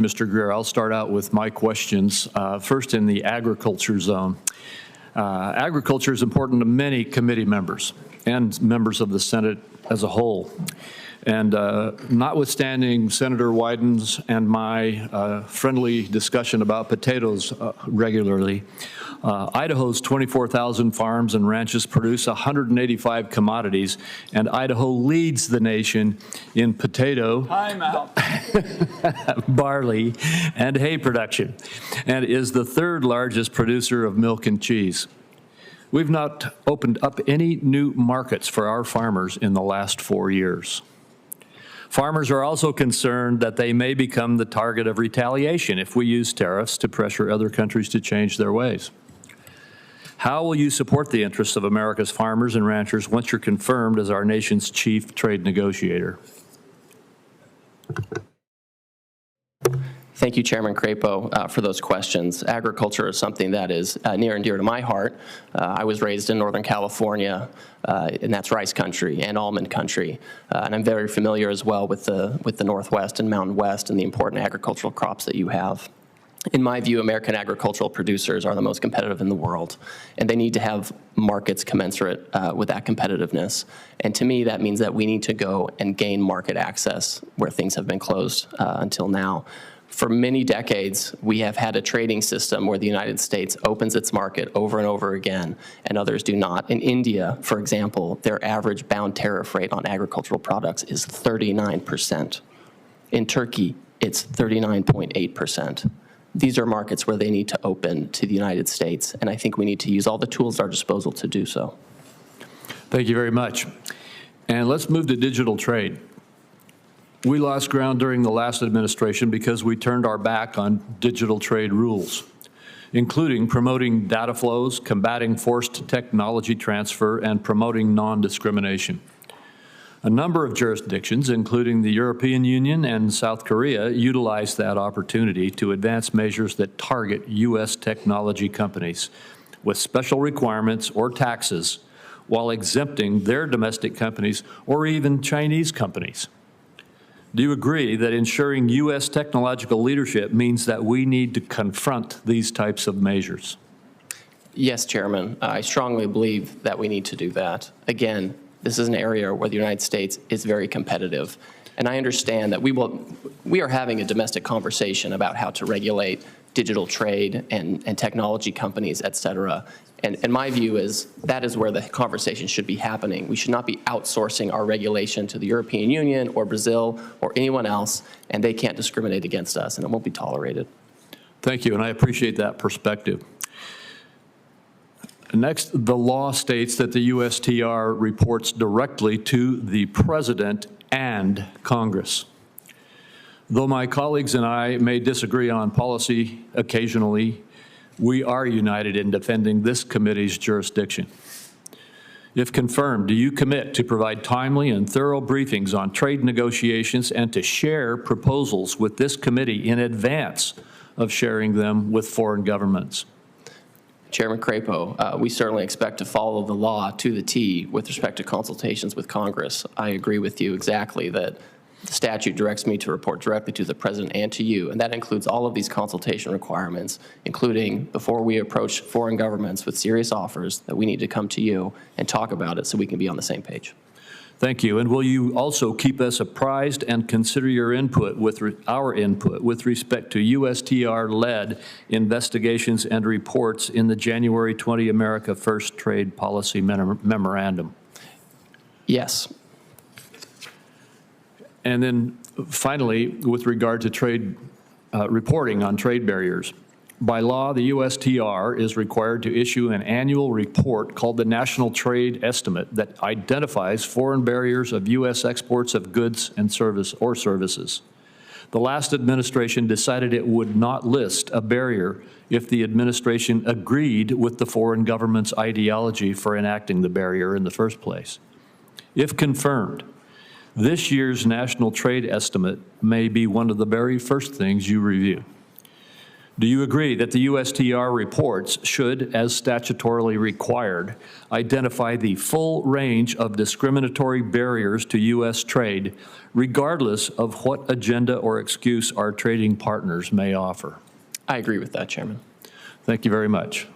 Mr. Greer. I'll start out with my questions. First, in the agriculture zone. Agriculture is important to many committee members and members of the Senate as a whole. And notwithstanding Senator Wyden's and my friendly discussion about potatoes regularly, Idaho's 24,000 farms and ranches produce 185 commodities, and Idaho leads the nation in potato, barley, and hay production, and is the third largest producer of milk and cheese. We've not opened up any new markets for our farmers in the last 4 years. Farmers are also concerned that they may become the target of retaliation if we use tariffs to pressure other countries to change their ways. How will you support the interests of America's farmers and ranchers once you're confirmed as our nation's chief trade negotiator? Thank you, Chairman Crapo, for those questions. Agriculture is something that is near and dear to my heart. I was raised in Northern California, and that's rice country and almond country. And I'm very familiar as well with the Northwest and Mountain West and the important agricultural crops that you have. In my view, American agricultural producers are the most competitive in the world, and they need to have markets commensurate with that competitiveness. And to me, that means that we need to go and gain market access where things have been closed until now. For many decades, we have had a trading system where the United States opens its market over and over again, and others do not. In India, for example, their average bound tariff rate on agricultural products is 39%. In Turkey, it's 39.8%. These are markets where they need to open to the United States, and I think we need to use all the tools at our disposal to do so. Thank you very much. And let's move to digital trade. We lost ground during the last administration because we turned our back on digital trade rules, including promoting data flows, combating forced technology transfer, and promoting non-discrimination. A number of jurisdictions, including the European Union and South Korea, utilized that opportunity to advance measures that target U.S. technology companies with special requirements or taxes while exempting their domestic companies or even Chinese companies. Do you agree that ensuring U.S. technological leadership means that we need to confront these types of measures? Yes, Chairman. I strongly believe that we need to do that. Again, this is an area where the United States is very competitive. And I understand that we are having a domestic conversation about how to regulate digital trade and technology companies, et cetera. And my view is that is where the conversation should be happening. We should not be outsourcing our regulation to the European Union or Brazil or anyone else, and they can't discriminate against us, and it won't be tolerated. Thank you, and I appreciate that perspective. Next, the law states that the USTR reports directly to the President and Congress. Though my colleagues and I may disagree on policy occasionally, we are united in defending this committee's jurisdiction. If confirmed, do you commit to provide timely and thorough briefings on trade negotiations and to share proposals with this committee in advance of sharing them with foreign governments? Chairman Crapo, we certainly expect to follow the law to the T with respect to consultations with Congress. I agree with you exactly that the statute directs me to report directly to the President and to you, and that includes all of these consultation requirements, including before we approach foreign governments with serious offers that we need to come to you and talk about it so we can be on the same page. Thank you. And will you also keep us apprised and consider your input our input with respect to USTR-led investigations and reports in the January 20 America First Trade Policy Memorandum? Yes. And then finally, with regard to trade reporting on trade barriers, by law, the USTR is required to issue an annual report called the National Trade Estimate that identifies foreign barriers of U.S. exports of goods and services. The last administration decided it would not list a barrier if the administration agreed with the foreign government's ideology for enacting the barrier in the first place. If confirmed, this year's National Trade Estimate may be one of the very first things you review. Do you agree that the USTR reports should, as statutorily required, identify the full range of discriminatory barriers to U.S. trade, regardless of what agenda or excuse our trading partners may offer? I agree with that, Chairman. Thank you very much.